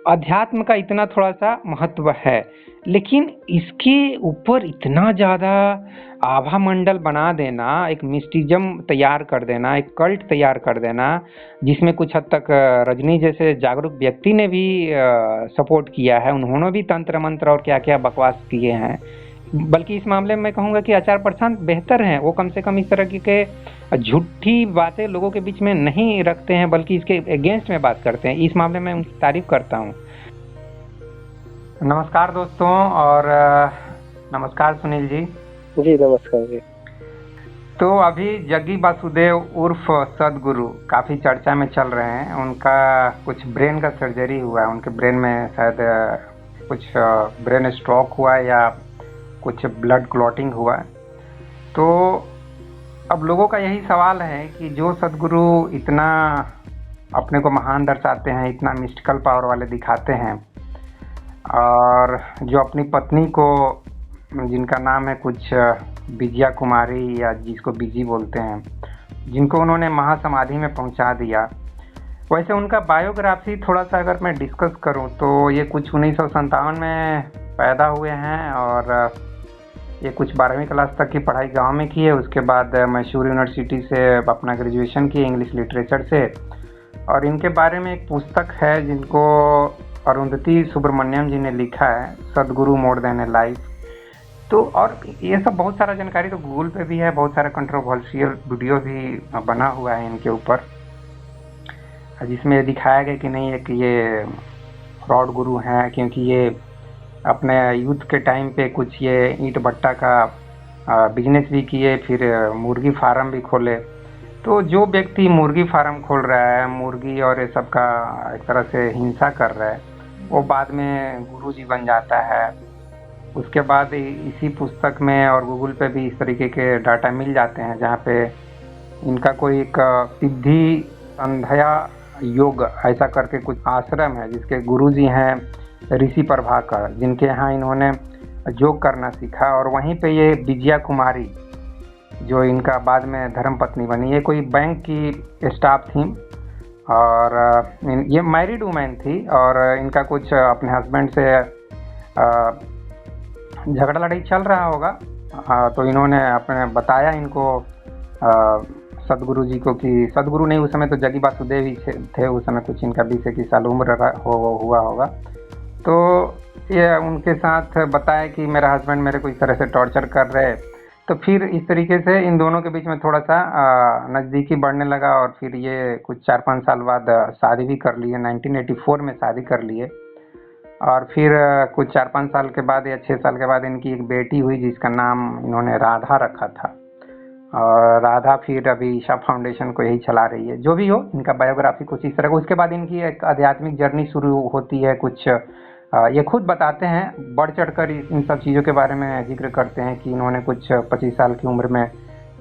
अध्यात्म का इतना थोड़ा-सा महत्व है, लेकिन इसके ऊपर इतना ज़्यादा आभा मंडल बना देना, एक मिस्टिज़्म तैयार कर देना, एक कल्ट तैयार कर देना, जिसमें कुछ हद तक रजनी जैसे जागरूक व्यक्ति ने भी सपोर्ट किया है। उन्होंने भी तंत्र-मंत्र और क्या-क्या बकवास किए हैं। बल्कि इस मामले में मैं कहूँगा कि आचार प्रशांत बेहतर हैं, वो कम से कम इस तरह के झूठी बातें लोगों के बीच में नहीं रखते हैं, बल्कि इसके अगेंस्ट में बात करते हैं। इस मामले में उनकी तारीफ करता हूँ। नमस्कार दोस्तों और नमस्कार सुनील जी। जी नमस्कार जी। तो अभी जग्गी वासुदेव उर्फ सदगुरु काफ़ी चर्चा में चल रहे हैं। उनका कुछ ब्रेन का सर्जरी हुआ है, उनके ब्रेन में शायद कुछ ब्रेन स्ट्रोक हुआ या कुछ ब्लड क्लॉटिंग हुआ। तो अब लोगों का यही सवाल है कि जो सदगुरु इतना अपने को महान दर्शाते हैं, इतना मिस्टिकल पावर वाले दिखाते हैं, और जो अपनी पत्नी को, जिनका नाम है कुछ विजया कुमारी या जिसको बीजी बोलते हैं, जिनको उन्होंने महासमाधि में पहुंचा दिया, वैसे उनका बायोग्राफी थोड़ा सा अगर मैं डिस्कस करूं तो ये कुछ 1957 में पैदा हुए हैं और ये कुछ 12वीं क्लास तक की पढ़ाई गांव में की है। उसके बाद मैसूर यूनिवर्सिटी से अपना ग्रेजुएशन की इंग्लिश लिटरेचर से। और इनके बारे में एक पुस्तक है जिनको अरुंधति सुब्रमण्यम जी ने लिखा है, सदगुरु मोर देन ए लाइफ। तो और ये सब बहुत सारा जानकारी तो गूगल पे भी है, बहुत सारा कंट्रोवर्शियल वीडियो भी बना हुआ है इनके ऊपर, जिसमें दिखाया गया कि नहीं है कि ये फ्रॉड गुरु हैं, क्योंकि ये अपने यूथ के टाइम पे कुछ ये ईंट भट्टा का बिजनेस भी किए, फिर मुर्गी फार्म भी खोले। तो जो व्यक्ति मुर्गी फार्म खोल रहा है, मुर्गी और ये सब का एक तरह से हिंसा कर रहा है, वो बाद में गुरु जी बन जाता है। उसके बाद इसी पुस्तक में और गूगल पे भी इस तरीके के डाटा मिल जाते हैं, जहाँ पे इनका कोई एक सिद्धि संध्या योग ऐसा करके कुछ आश्रम है, जिसके गुरु जी हैं ऋषि प्रभाकर, जिनके यहाँ इन्होंने योग करना सीखा। और वहीं पे ये विजया कुमारी, जो इनका बाद में धर्म पत्नी बनी, ये कोई बैंक की स्टाफ थी और ये मैरिड वुमेन थी, और इनका कुछ अपने हस्बैंड से झगड़ा लड़ाई चल रहा होगा। तो इन्होंने अपने बताया इनको सदगुरु जी को कि सदगुरु नहीं, उस समय तो जग्गी वासुदेव ही थे, उस समय कुछ इनका 20-21 साल उम्र हुआ होगा। तो ये उनके साथ बताया कि मेरा हस्बैंड मेरे को इस तरह से टॉर्चर कर रहे। तो फिर इस तरीके से इन दोनों के बीच में थोड़ा सा नज़दीकी बढ़ने लगा, और फिर ये कुछ 4-5 साल बाद शादी भी कर लिए। 1984 में शादी कर लिए, और फिर कुछ 4-5 साल के बाद या 6 साल के बाद इनकी एक बेटी हुई, जिसका नाम इन्होंने राधा रखा था। और राधा फिर अभी ईशा फाउंडेशन को यही चला रही है। जो भी हो, इनका बायोग्राफी कुछ इस तरह। उसके बाद इनकी एक आध्यात्मिक जर्नी शुरू होती है। कुछ ये खुद बताते हैं, बढ़ चढ़कर इन सब चीज़ों के बारे में जिक्र करते हैं कि इन्होंने कुछ 25 साल की उम्र में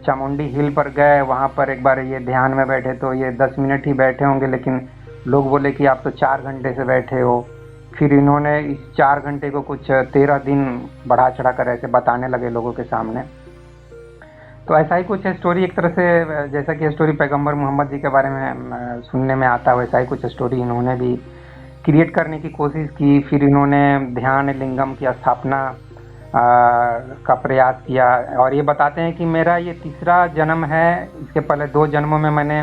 चामुंडी हिल पर गए। वहाँ पर एक बार ये ध्यान में बैठे तो ये 10 मिनट ही बैठे होंगे, लेकिन लोग बोले कि आप तो 4 घंटे से बैठे हो। फिर इन्होंने इस 4 घंटे को कुछ 13 दिन बढ़ा चढ़ा कर ऐसे बताने लगे लोगों के सामने। तो ऐसा ही कुछ स्टोरी, एक तरह से जैसा कि स्टोरी पैगंबर मोहम्मद जी के बारे में सुनने में आता है, वैसा ही कुछ स्टोरी इन्होंने भी क्रिएट करने की कोशिश की। फिर इन्होंने ध्यान लिंगम की स्थापना का प्रयास किया, और ये बताते हैं कि मेरा ये तीसरा जन्म है, इसके पहले 2 जन्मों में मैंने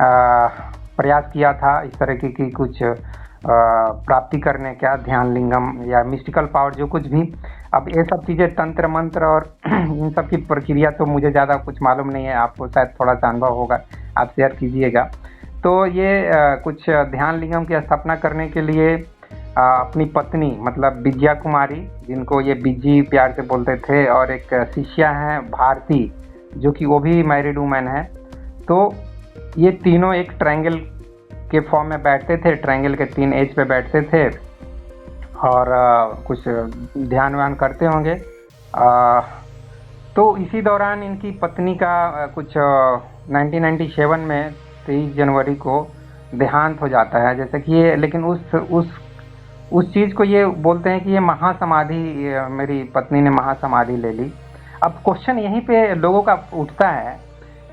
प्रयास किया था इस तरह की कुछ प्राप्ति करने का, ध्यान लिंगम या मिस्टिकल पावर जो कुछ भी। अब ये सब चीज़ें तंत्र मंत्र और इन सब की प्रक्रिया तो मुझे ज़्यादा कुछ मालूम नहीं है, आपको शायद थोड़ा सा अनुभव होगा, आप शेयर कीजिएगा। तो ये कुछ ध्यान लिंगम की स्थापना करने के लिए अपनी पत्नी मतलब विजया कुमारी, जिनको ये बिजी प्यार से बोलते थे, और एक शिष्या हैं भारती, जो कि वो भी मैरिड वुमेन है। तो ये तीनों एक ट्रायंगल के फॉर्म में बैठते थे, ट्रायंगल के 3 एज पे बैठते थे, और कुछ ध्यान व्यान करते होंगे। तो इसी दौरान इनकी पत्नी का कुछ 1997 में 23 जनवरी को देहांत हो जाता है। जैसे कि ये, लेकिन उस चीज़ को ये बोलते हैं कि ये महासमाधि, मेरी पत्नी ने महासमाधि ले ली। अब क्वेश्चन यहीं पे लोगों का उठता है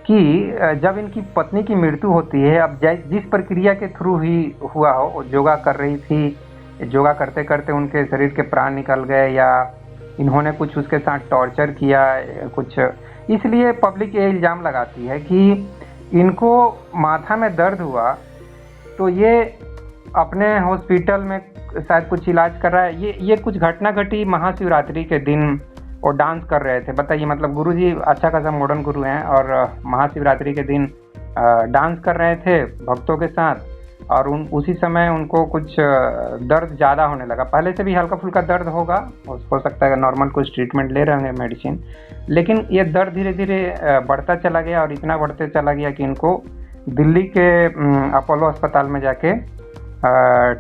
कि जब इनकी पत्नी की मृत्यु होती है, अब जिस प्रक्रिया के थ्रू ही हुआ हो, योगा कर रही थी योगा करते करते उनके शरीर के प्राण निकल गए, या इन्होंने कुछ उसके साथ टॉर्चर किया कुछ, इसलिए पब्लिक ये इल्ज़ाम लगाती है कि इनको माथा में दर्द हुआ तो ये अपने हॉस्पिटल में शायद कुछ इलाज कर रहा है। ये कुछ घटना घटी महाशिवरात्रि के दिन, और डांस कर रहे थे। बताइए, मतलब गुरुजी अच्छा खासा मॉडर्न गुरु हैं और महाशिवरात्रि के दिन डांस कर रहे थे भक्तों के साथ, और उसी समय उनको कुछ दर्द ज़्यादा होने लगा। पहले से भी हल्का फुल्का दर्द होगा, हो सकता है नॉर्मल कुछ ट्रीटमेंट ले रहे होंगे मेडिसिन, लेकिन ये दर्द धीरे धीरे बढ़ता चला गया, और इतना बढ़ते चला गया कि इनको दिल्ली के अपोलो अस्पताल में जाके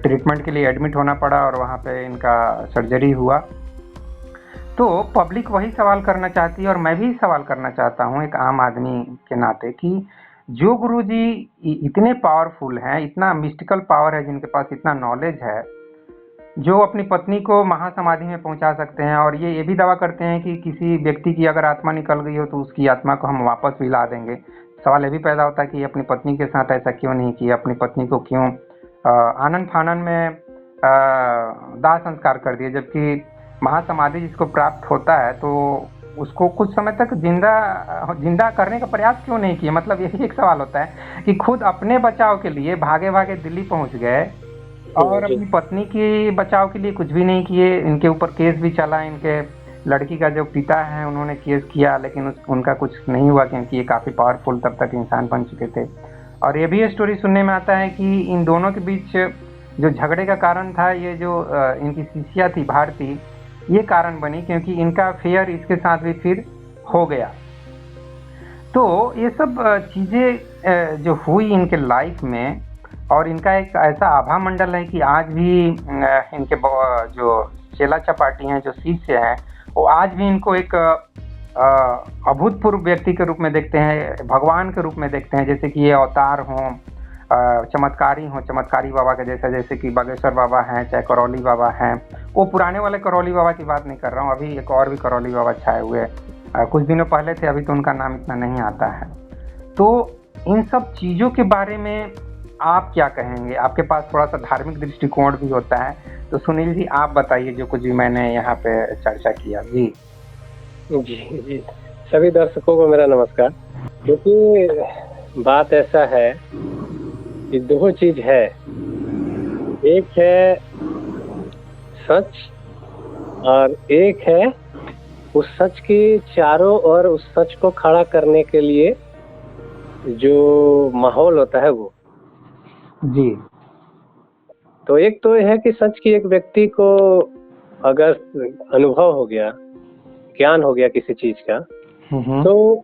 ट्रीटमेंट के लिए एडमिट होना पड़ा, और वहाँ पे इनका सर्जरी हुआ। तो पब्लिक वही सवाल करना चाहती है, और मैं भी सवाल करना चाहता हूँ एक आम आदमी के नाते, कि जो गुरुजी इतने पावरफुल हैं, इतना मिस्टिकल पावर है जिनके पास, इतना नॉलेज है, जो अपनी पत्नी को महासमाधि में पहुंचा सकते हैं, और ये भी दावा करते हैं कि किसी व्यक्ति की अगर आत्मा निकल गई हो तो उसकी आत्मा को हम वापस भी ला देंगे। सवाल ये भी पैदा होता है कि अपनी पत्नी के साथ ऐसा क्यों नहीं किया, अपनी पत्नी को क्यों आनन फानन में दाह संस्कार कर दिए, जबकि महासमाधि जिसको प्राप्त होता है तो उसको कुछ समय तक जिंदा करने का प्रयास क्यों नहीं किया। मतलब यही एक सवाल होता है कि खुद अपने बचाव के लिए भागे भागे दिल्ली पहुंच गए, और अपनी पत्नी की बचाव के लिए कुछ भी नहीं किए। इनके ऊपर केस भी चला, इनके लड़की का जो पिता है उन्होंने केस किया, लेकिन उनका कुछ नहीं हुआ, क्योंकि ये काफ़ी पावरफुल तब तक इंसान बन चुके थे। और ये भी स्टोरी सुनने में आता है कि इन दोनों के बीच जो झगड़े का कारण था, ये जो इनकी शिष्या थी भारती, ये कारण बनी, क्योंकि इनका अफेयर इसके साथ भी फिर हो गया। तो ये सब चीज़ें जो हुई इनके लाइफ में, और इनका एक ऐसा आभा मंडल है कि आज भी इनके जो चेला चपाटी हैं, जो शिष्य हैं, वो आज भी इनको एक अभूतपूर्व व्यक्ति के रूप में देखते हैं, भगवान के रूप में देखते हैं। जैसे कि ये अवतार हों, चमत्कारी हों, चमत्कारी बाबा के जैसा, जैसे कि बागेश्वर बाबा हैं, चाहे करौली बाबा हैं। वो पुराने वाले करौली बाबा की बात नहीं कर रहा हूँ, अभी एक और भी करौली बाबा छाए हुए कुछ दिनों पहले थे, अभी तो उनका नाम इतना नहीं आता है। तो इन सब चीज़ों के बारे में आप क्या कहेंगे? आपके पास थोड़ा सा धार्मिक दृष्टिकोण भी होता है, तो सुनील जी आप बताइए जो कुछ भी मैंने यहाँ पे चर्चा किया। जी जी, सभी दर्शकों को मेरा नमस्कार। क्योंकि बात ऐसा है कि दो चीज है, एक है सच और एक है उस सच की चारों ओर उस सच को खड़ा करने के लिए जो माहौल होता है वो। जी। तो एक तो यह है कि सच की एक व्यक्ति को अगर अनुभव हो गया, ज्ञान हो गया किसी चीज का, तो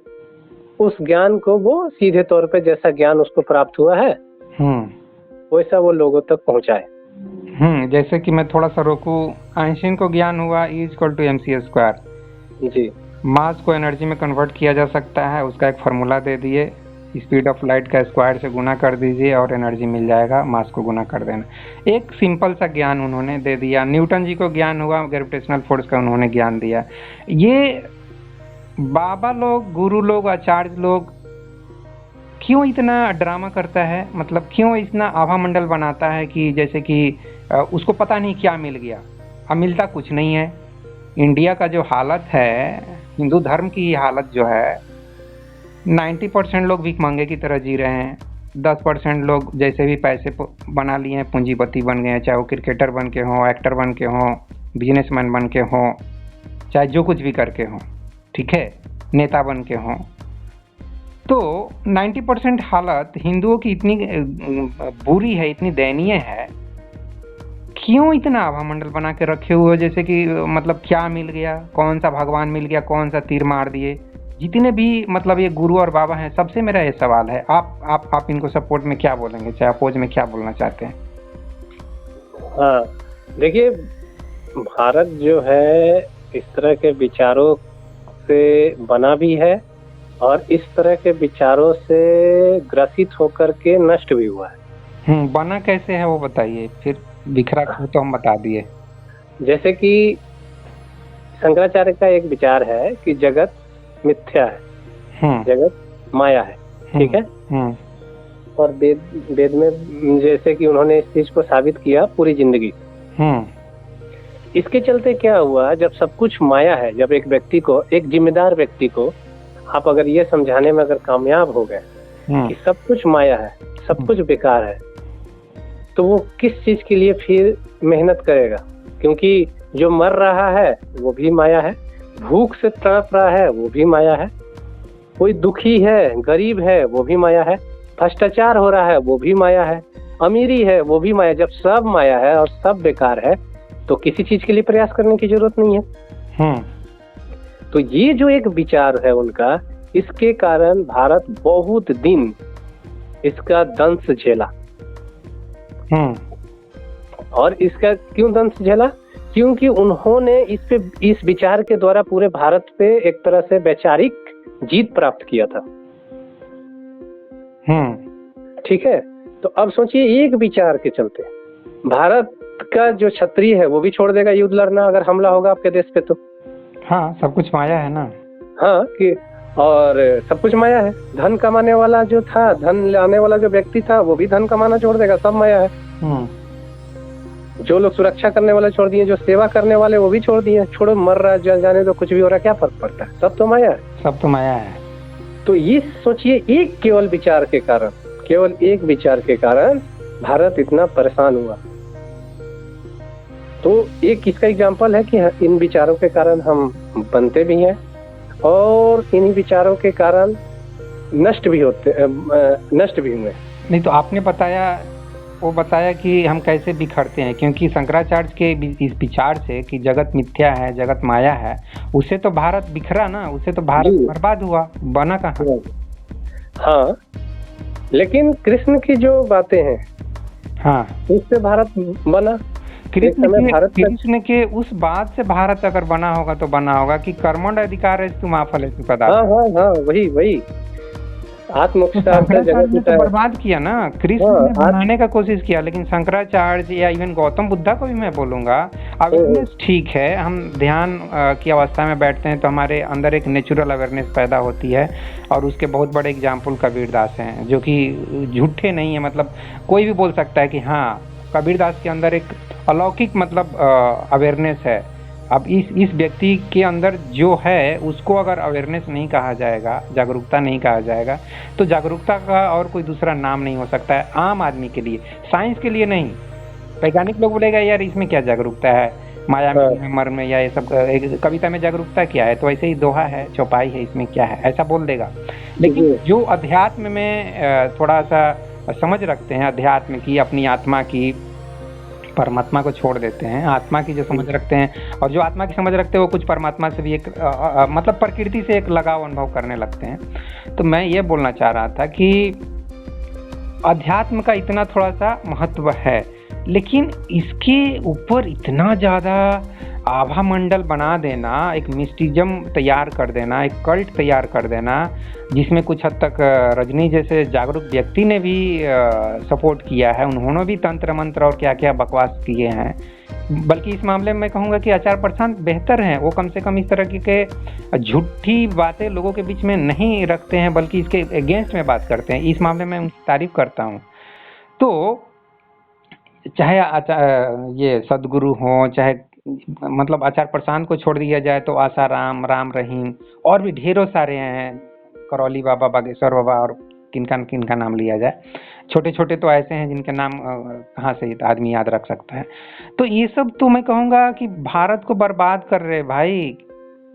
उस ज्ञान को वो सीधे तौर पे जैसा ज्ञान उसको प्राप्त हुआ है वैसा वो लोगों तक पहुंचाए। जैसे कि मैं थोड़ा सा रोकूं, आइंस्टीन को ज्ञान हुआ E=mc²। जी। मास को एनर्जी में कन्वर्ट किया जा सकता है, उसका एक फार्मूला दे दिए, स्पीड ऑफ लाइट का स्क्वायर से गुना कर दीजिए और एनर्जी मिल जाएगा, मास को गुना कर देना। एक सिंपल सा ज्ञान उन्होंने दे दिया। न्यूटन जी को ज्ञान हुआ ग्रेविटेशनल फोर्स का, उन्होंने ज्ञान दिया। ये बाबा लोग, गुरु लोग, आचार्य लोग क्यों इतना ड्रामा करता है? मतलब क्यों इतना आभा मंडल बनाता है कि जैसे कि उसको पता नहीं क्या मिल गया, अब मिलता कुछ नहीं है। इंडिया का जो हालत है, हिंदू धर्म की हालत जो है, 90% लोग भिखमंगे की तरह जी रहे हैं। 10% लोग जैसे भी पैसे बना लिए हैं, पूंजीपति बन गए हैं, चाहे वो क्रिकेटर बन के हों, एक्टर बन के हों, बिजनेसमैन बन के हों, चाहे जो कुछ भी करके हों, ठीक है, नेता बन के हों। तो 90% हालत हिंदुओं की इतनी बुरी है, इतनी दयनीय है, क्यों इतना आभामंडल बना के रखे हुए? जैसे कि मतलब क्या मिल गया, कौन सा भगवान मिल गया, कौन सा तीर मार दिए? जितने भी मतलब ये गुरु और बाबा हैं, सबसे मेरा ये सवाल है, आप इनको सपोर्ट में क्या बोलेंगे, चाहे अपोज में क्या बोलना चाहते हैं? हाँ, देखिए, भारत जो है इस तरह के विचारों से बना भी है और इस तरह के विचारों से ग्रसित होकर के नष्ट भी हुआ है। बना कैसे है वो बताइए, फिर बिखरा क्यों तो हम बता दिए। जैसे कि शंकराचार्य का एक विचार है कि जगत मिथ्या है, जगत माया है, ठीक है। और वेद में जैसे कि उन्होंने इस चीज को साबित किया पूरी जिंदगी। इसके चलते क्या हुआ, जब सब कुछ माया है, जब एक व्यक्ति को, एक जिम्मेदार व्यक्ति को आप अगर ये समझाने में अगर कामयाब हो गए कि सब कुछ माया है, सब कुछ बेकार है, तो वो किस चीज के लिए फिर मेहनत करेगा? क्योंकि जो मर रहा है वो भी माया है, भूख से तड़प रहा है वो भी माया है, कोई दुखी है, गरीब है, वो भी माया है, भ्रष्टाचार हो रहा है वो भी माया है, अमीरी है वो भी माया। जब सब माया है और सब बेकार है तो किसी चीज के लिए प्रयास करने की जरूरत नहीं है। तो ये जो एक विचार है उनका, इसके कारण भारत बहुत दिन इसका दंश झेला। और इसका क्यों दंश झेला? क्योंकि उन्होंने इस विचार के द्वारा पूरे भारत पे एक तरह से वैचारिक जीत प्राप्त किया था। ठीक है, तो अब सोचिए, एक विचार के चलते भारत का जो क्षत्रिय है वो भी छोड़ देगा युद्ध लड़ना अगर हमला होगा आपके देश पे तो। हाँ, सब कुछ माया है ना। हाँ, कि और सब कुछ माया है। धन कमाने वाला जो था, धन लाने वाला जो व्यक्ति था, वो भी धन कमाना छोड़ देगा, सब माया है। जो लोग सुरक्षा करने वाले छोड़ दिए, जो सेवा करने वाले वो भी छोड़ दिए। छोड़ो, मर रहा है, जाने दो, कुछ भी हो रहा है, क्या फर्क पड़ता है, सब तो माया है। सब तो माया है। तो ये सोचिए, एक केवल विचार के कारण, केवल एक विचार के कारण भारत इतना परेशान हुआ। तो एक इसका एग्जाम्पल है कि इन विचारों के कारण हम बनते भी हैं और इन्हीं विचारों के कारण नष्ट भी हुए। नहीं तो आपने बताया कि हम कैसे बिखरते हैं, क्योंकि शंकराचार्य के इस विचार से कि जगत मिथ्या है, जगत माया है, उससे तो भारत बिखरा ना, उससे तो भारत बर्बाद हुआ, बना कहाँ। हाँ, लेकिन कृष्ण की जो बातें हैं, हाँ, उससे भारत बना। कृष्ण के उस बात से भारत अगर बना होगा तो बना होगा कि कर्मण्ड अधिकार है तुम फल पदार्थ। हाँ, वही शंकराचार्य तो बर्बाद किया ना, कृष्ण ने बनाने का कोशिश किया, लेकिन शंकराचार्य या इवन गौतम बुद्धा को भी मैं बोलूंगा, अवेयरनेस ठीक है, हम ध्यान की अवस्था में बैठते हैं तो हमारे अंदर एक नेचुरल अवेयरनेस पैदा होती है, और उसके बहुत बड़े एग्जाम्पल कबीरदास हैं, जो कि झूठे नहीं है। मतलब कोई भी बोल सकता है कि हाँ, कबीरदास के अंदर एक अलौकिक मतलब अवेयरनेस है। अब इस व्यक्ति के अंदर जो है उसको अगर अवेयरनेस नहीं कहा जाएगा, जागरूकता नहीं कहा जाएगा, तो जागरूकता का और कोई दूसरा नाम नहीं हो सकता है आम आदमी के लिए, साइंस के लिए नहीं। वैज्ञानिक लोग बोलेगा यार इसमें क्या जागरूकता है, माया में, मर में, या ये सब कविता में जागरूकता क्या है, तो ऐसे ही दोहा है, चौपाई है, इसमें क्या है, ऐसा बोल देगा। लेकिन जो अध्यात्म में थोड़ा सा समझ रखते हैं, अध्यात्म की, अपनी आत्मा की, परमात्मा को छोड़ देते हैं, आत्मा की जो समझ रखते हैं, और जो आत्मा की समझ रखते हैं वो कुछ परमात्मा से भी एक मतलब प्रकृति से एक लगाव अनुभव करने लगते हैं। तो मैं ये बोलना चाह रहा था कि अध्यात्म का इतना थोड़ा सा महत्व है, लेकिन इसके ऊपर इतना ज़्यादा आभा मंडल बना देना, एक मिस्टिज्म तैयार कर देना, एक कल्ट तैयार कर देना, जिसमें कुछ हद तक रजनी जैसे जागरूक व्यक्ति ने भी सपोर्ट किया है, उन्होंने भी तंत्र मंत्र और क्या क्या बकवास किए हैं। बल्कि इस मामले में मैं कहूँगा कि आचार्य प्रशांत बेहतर हैं, वो कम से कम इस तरह के झूठी बातें लोगों के बीच में नहीं रखते हैं, बल्कि इसके अगेंस्ट में बात करते हैं। इस मामले में उनकी तारीफ करता हूँ। तो चाहे ये सदगुरु हों, चाहे मतलब आचार्य प्रशांत को छोड़ दिया जाए तो आसाराम, राम रहीम, और भी ढेरों सारे हैं, करौली बाबा, बागेश्वर बाबा, और किनका नाम लिया जाए, छोटे छोटे तो ऐसे हैं जिनके नाम कहाँ से आदमी याद रख सकता है। तो ये सब तो मैं कहूँगा कि भारत को बर्बाद कर रहे भाई।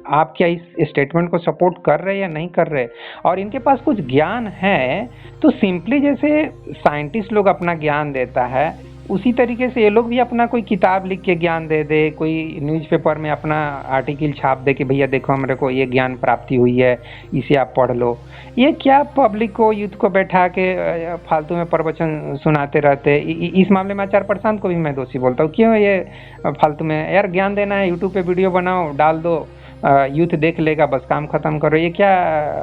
आप क्या इस स्टेटमेंट को सपोर्ट कर रहे या नहीं कर रहे? और इनके पास कुछ ज्ञान है तो सिंपली जैसे साइंटिस्ट लोग अपना ज्ञान देता है, उसी तरीके से ये लोग भी अपना कोई किताब लिख के ज्ञान दे दे, कोई न्यूज़पेपर में अपना आर्टिकल छाप दे कि भैया देखो मेरे को ये ज्ञान प्राप्ति हुई है, इसे आप पढ़ लो। ये क्या पब्लिक को, यूथ को बैठा के फालतू में प्रवचन सुनाते रहते। इस मामले में आचार्य प्रशांत को भी मैं दोषी बोलता हूँ। क्यों ये फालतू में यार ज्ञान देना है, यूट्यूब पे वीडियो बनाओ, डाल दो, यूथ देख लेगा, बस काम खत्म करो। ये क्या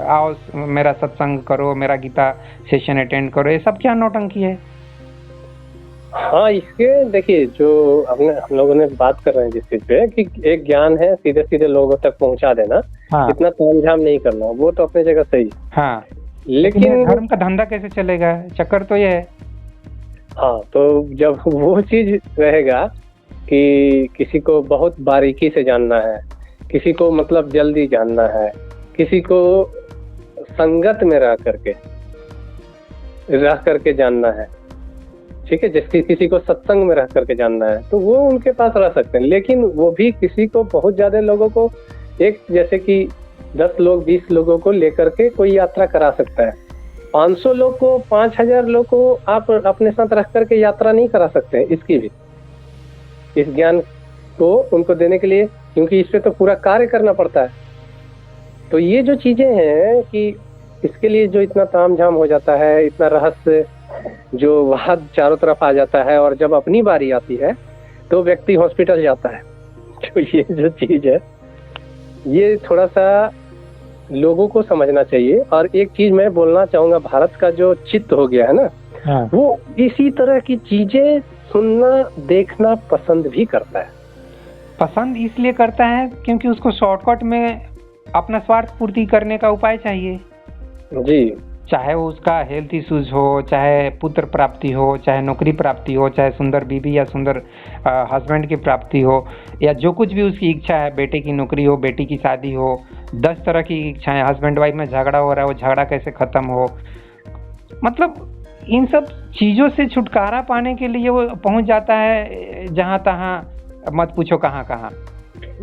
आओ मेरा सत्संग करो, मेरा गीता सेशन अटेंड करो, ये सब क्या नौटंकी है? हाँ, इसके देखिए, जो हम लोगों ने बात कर रहे हैं जिस चीज पे कि एक ज्ञान है सीधे सीधे लोगों तक पहुंचा देना, हाँ, इतना तामझाम नहीं करना, वो तो अपनी जगह सही है। हाँ, लेकिन धर्म का धंधा कैसे चलेगा? चक्कर तो ये है। हाँ, तो जब वो चीज रहेगा कि किसी को बहुत बारीकी से जानना है, किसी को मतलब जल्दी जानना है, किसी को संगत में रह करके जानना है, ठीक है, जैसे किसी को सत्संग में रह करके जानना है, तो वो उनके पास रह सकते हैं। लेकिन वो भी किसी को, बहुत ज्यादा लोगों को, एक जैसे कि 10 लोग 20 लोगों को लेकर के कोई यात्रा करा सकता है। 500 लोग को, 5000 लोग को आप अपने साथ रख करके यात्रा नहीं करा सकते हैं। इसकी भी, इस ज्ञान को उनको देने के लिए, क्योंकि इस पे तो पूरा कार्य करना पड़ता है। तो ये जो चीजें हैं कि इसके लिए जो इतना तामझाम हो जाता है, इतना रहस्य जो वहां चारों तरफ आ जाता है, और जब अपनी बारी आती है तो व्यक्ति हॉस्पिटल जाता है। तो ये जो चीज है, ये थोड़ा सा लोगों को समझना चाहिए। और एक चीज मैं बोलना चाहूंगा, भारत का जो चित्त हो गया है ना, हाँ। वो इसी तरह की चीजें सुनना देखना पसंद भी करता है। पसंद इसलिए करता है क्योंकि उसको शॉर्टकट में अपना स्वार्थ पूर्ति करने का उपाय चाहिए जी, चाहे वो उसका हेल्थ इश्यूज हो, चाहे पुत्र प्राप्ति हो, चाहे नौकरी प्राप्ति हो, चाहे सुंदर बीवी या सुंदर हस्बैंड की प्राप्ति हो, या जो कुछ भी उसकी इच्छा है, बेटे की नौकरी हो, बेटी की शादी हो, 10 तरह की इच्छाएं, हस्बैंड वाइफ में झगड़ा हो रहा है, वो झगड़ा कैसे खत्म हो, मतलब इन सब चीजों से छुटकारा पाने के लिए वो पहुंच जाता है जहां तहां, मत पूछो कहां कहां।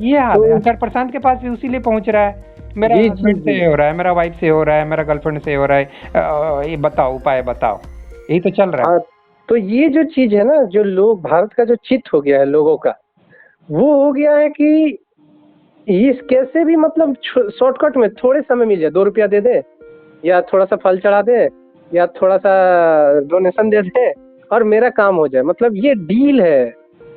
ये हाल है। आचार्य प्रशांत के पास भी उसी लिए पहुंच रहा है, मेरा हस्बैंड से हो रहा है, मेरा वाइफ से हो रहा है, मेरा गर्लफ्रेंड से हो रहा है, ये बताओ, उपाय बताओ, यही तो चल रहा है। तो ये जो चीज है ना, जो लोग, भारत का जो चित्त हो गया है लोगों का, वो हो गया है कि इस कैसे भी मतलब शॉर्टकट में थोड़े समय मिल जाए, 2 रुपया दे दे, या थोड़ा सा फल चढ़ा दे, या थोड़ा सा डोनेशन दे दे, और मेरा काम हो जाए। मतलब ये डील है।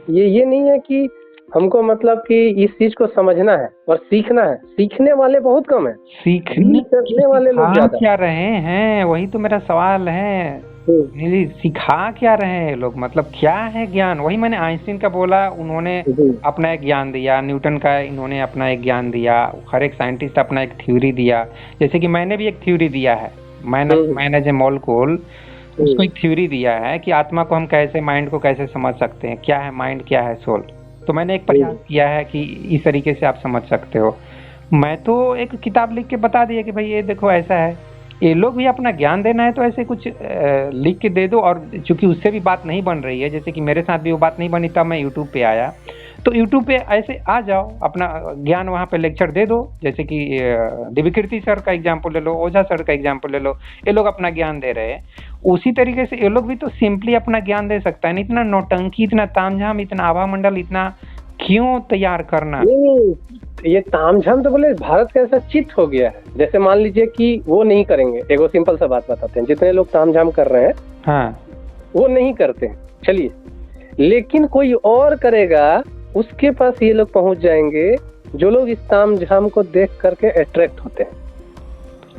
ये नहीं है कि हमको मतलब कि इस चीज को समझना है और सीखना है। सीखने वाले बहुत कम है, सीखने करने वाले लोग ज्यादा। क्या रहे हैं, वही तो मेरा सवाल है। सिखा क्या रहे हैं लोग, मतलब क्या है ज्ञान? वही मैंने आइंस्टीन का बोला, उन्होंने अपना एक ज्ञान दिया, न्यूटन का इन्होंने अपना एक ज्ञान दिया, हर एक साइंटिस्ट अपना एक थ्योरी दिया। जैसे कि मैंने भी एक थ्योरी दिया है, मैंने जो मॉलिक्यूल, उसको एक थ्योरी दिया है कि आत्मा को हम कैसे, माइंड को कैसे समझ सकते हैं, क्या है माइंड, क्या है सोल। तो मैंने एक प्रयास किया है कि इस तरीके से आप समझ सकते हो। मैं तो एक किताब लिख के बता दिया कि भाई ये देखो ऐसा है। ये लोग भी अपना ज्ञान देना है तो ऐसे कुछ लिख के दे दो। और चूंकि उससे भी बात नहीं बन रही है, जैसे कि मेरे साथ भी वो बात नहीं बनी, तब मैं यूट्यूब पे आया। तो यूट्यूब पे ऐसे आ जाओ, अपना ज्ञान वहाँ पे लेक्चर दे दो। जैसे कि दिव्यकीर्ति सर का एग्जाम्पल ले लो, ओझा सर का एग्जाम्पल ले लो, ये लोग अपना ज्ञान दे रहे हैं। उसी तरीके से ये लोग भी तो सिंपली अपना ज्ञान दे सकता है। इतना नौटंकी, इतना तामझाम, इतना आभा मंडल, इतना क्यों तैयार करना? ये तामझाम तो बोले भारत का ऐसा चित्त हो गया है। जैसे मान लीजिए कि वो नहीं करेंगे, एक सिंपल सा बात बताते हैं, जितने लोग तामझाम कर रहे हैं, हाँ, वो नहीं करते हैं, चलिए, लेकिन कोई और करेगा, उसके पास ये लोग पहुंच जाएंगे, जो लोग इस तामझाम को देख करके अट्रैक्ट होते हैं।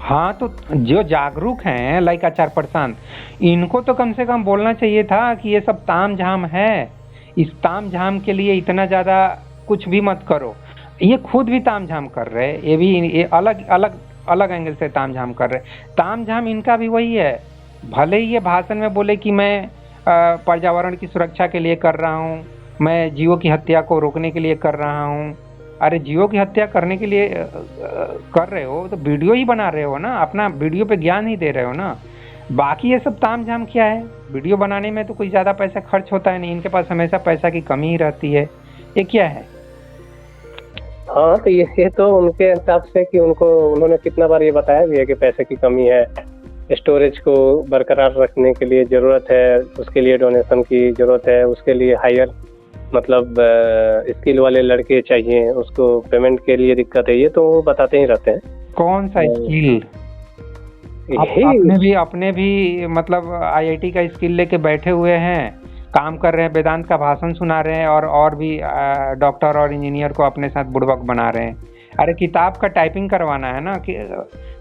हाँ, तो जो जागरूक हैं, लाइक आचार्य प्रशांत, इनको तो कम से कम बोलना चाहिए था कि ये सब तामझाम है, इस तामझाम के लिए इतना ज्यादा कुछ भी मत करो। ये खुद भी तामझाम कर रहे हैं, ये भी ये अलग अलग अलग एंगल से तामझाम कर रहे हैं। तामझाम इनका भी वही है। भले ही ये भाषण में बोले कि मैं पर्यावरण की सुरक्षा के लिए कर रहा हूँ, मैं जीवों की हत्या को रोकने के लिए कर रहा हूँ। अरे जीवों की हत्या करने के लिए कर रहे हो तो वीडियो ही बना रहे हो ना, अपना वीडियो पे ज्ञान ही दे रहे हो ना। बाकी ये सब तामझाम क्या है? वीडियो बनाने में तो कोई ज्यादा पैसा खर्च होता है नहीं, इनके पास हमेशा पैसा की कमी ही रहती है। ये क्या है? हाँ, तो ये तो उनके हिसाब से कि उन्होंने कितना बार ये बताया भी है कि पैसे की कमी है, स्टोरेज को बरकरार रखने के लिए जरूरत है, उसके लिए डोनेशन की जरूरत है, उसके लिए हायर मतलब स्किल वाले लड़के चाहिए, उसको पेमेंट के लिए दिक्कत है। ये तो वो बताते ही रहते हैं। कौन सा स्किल? अपने भी मतलब आईआईटी का स्किल लेके बैठे हुए हैं, काम कर रहे हैं, वेदांत का भाषण सुना रहे हैं, और भी डॉक्टर और इंजीनियर को अपने साथ बुड़बक बना रहे हैं। अरे किताब का टाइपिंग करवाना है ना, कि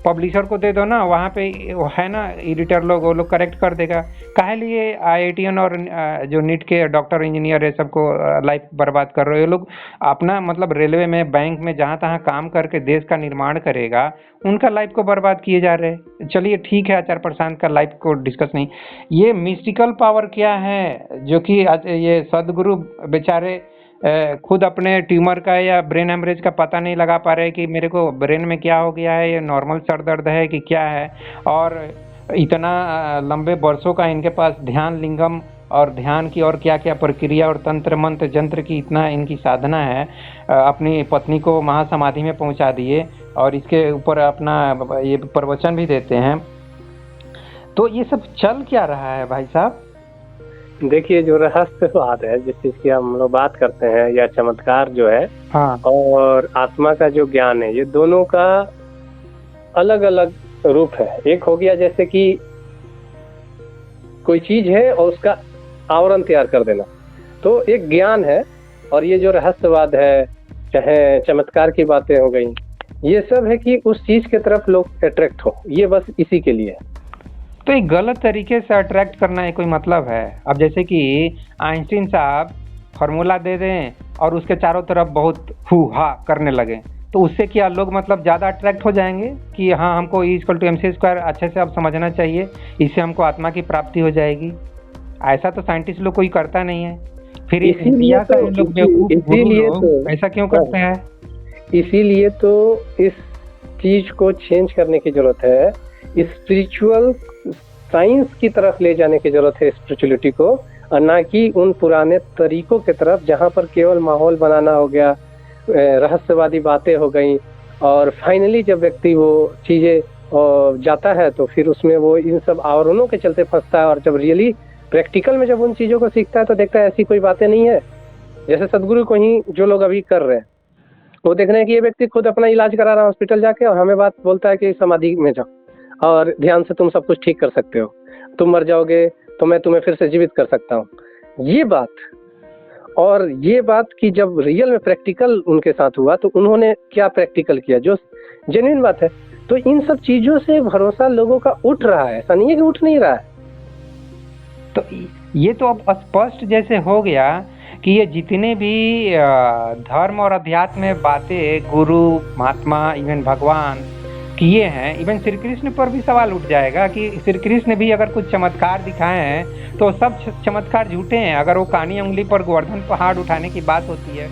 पब्लिशर को दे दो ना, वहाँ पे वो है ना एडिटर लोग, वो लोग करेक्ट कर देगा। काहे लिए आईआईटीएन और जो नीट के डॉक्टर इंजीनियर है सबको लाइफ बर्बाद कर रहे हो ये लोग। अपना मतलब रेलवे में, बैंक में, जहाँ तहाँ काम करके देश का निर्माण करेगा, उनका लाइफ को बर्बाद किए जा रहे हैं। चलिए ठीक है, आचार्य प्रशांत का लाइफ को डिस्कस नहीं, ये मिस्टिकल पावर क्या है जो कि ये सदगुरु बेचारे खुद अपने ट्यूमर का या ब्रेन हेमरेज का पता नहीं लगा पा रहे कि मेरे को ब्रेन में क्या हो गया है, ये नॉर्मल सर दर्द है कि क्या है। और इतना लंबे वर्षों का इनके पास ध्यान लिंगम और ध्यान की और क्या क्या प्रक्रिया और तंत्र मंत्र जंत्र की इतना इनकी साधना है, अपनी पत्नी को महासमाधि में पहुंचा दिए और इसके ऊपर अपना ये प्रवचन भी देते हैं। तो ये सब चल क्या रहा है भाई साहब? देखिए, जो रहस्यवाद है, जिस चीज की हम लोग बात करते हैं, या चमत्कार जो है, हाँ, और आत्मा का जो ज्ञान है, ये दोनों का अलग अलग रूप है। एक हो गया जैसे कि कोई चीज है और उसका आवरण तैयार कर देना, तो एक ज्ञान है। और ये जो रहस्यवाद है, चाहे चमत्कार की बातें हो गई, ये सब है कि उस चीज की तरफ लोग अट्रैक्ट हो, ये बस इसी के लिए है। तो एक गलत तरीके से अट्रैक्ट करना है कोई मतलब है? अब जैसे कि आइंस्टीन साहब फार्मूला दे दें और उसके चारों तरफ बहुत हु हा करने लगे, तो उससे क्या लोग मतलब ज़्यादा अट्रैक्ट हो जाएंगे कि हाँ हमको E=mc² अच्छे से अब समझना चाहिए, इससे हमको आत्मा की प्राप्ति हो जाएगी? ऐसा तो साइंटिस्ट लोग कोई करता नहीं है। फिर इसीलिए इंडिया का तो इन लोग बेवकूफ गुरु लोग ऐसा क्यों करते हैं? इसीलिए तो इस चीज को चेंज करने की जरूरत है, स्पिरिचुअल साइंस की तरफ ले जाने की जरूरत है स्पिरिचुअलिटी को, और ना कि उन पुराने तरीकों की तरफ जहाँ पर केवल माहौल बनाना हो गया, रहस्यवादी बातें हो गई, और फाइनली जब व्यक्ति वो चीजें जाता है तो फिर उसमें वो इन सब आवरणों के चलते फंसता है। और जब रियली प्रैक्टिकल में जब उन चीजों को सीखता है तो देखता है ऐसी कोई बातें नहीं है। जैसे सदगुरु को ही जो लोग अभी कर रहे हैं, वो देख रहे हैं कि ये व्यक्ति खुद अपना इलाज करा रहा है हॉस्पिटल जाके, और हमें बात बोलता है कि समाधि में जाओ और ध्यान से तुम सब कुछ ठीक कर सकते हो, तुम मर जाओगे तो मैं तुम्हें फिर से जीवित कर सकता हूँ। ये बात, और ये बात कि जब रियल में प्रैक्टिकल उनके साथ हुआ तो उन्होंने क्या प्रैक्टिकल किया, जो जेन्युइन बात है। तो इन सब चीजों से भरोसा लोगों का उठ रहा है, ऐसा नहीं है कि उठ नहीं रहा है। तो ये तो अब स्पष्ट जैसे हो गया कि ये जितने भी धर्म और अध्यात्म में बातें गुरु महात्मा इवन भगवान किए हैं, इवन श्री कृष्ण पर भी सवाल उठ जाएगा कि श्री कृष्ण भी अगर कुछ चमत्कार दिखाए हैं तो सब चमत्कार झूठे हैं। अगर वो कानी उंगली पर गोवर्धन पहाड़ उठाने की बात होती है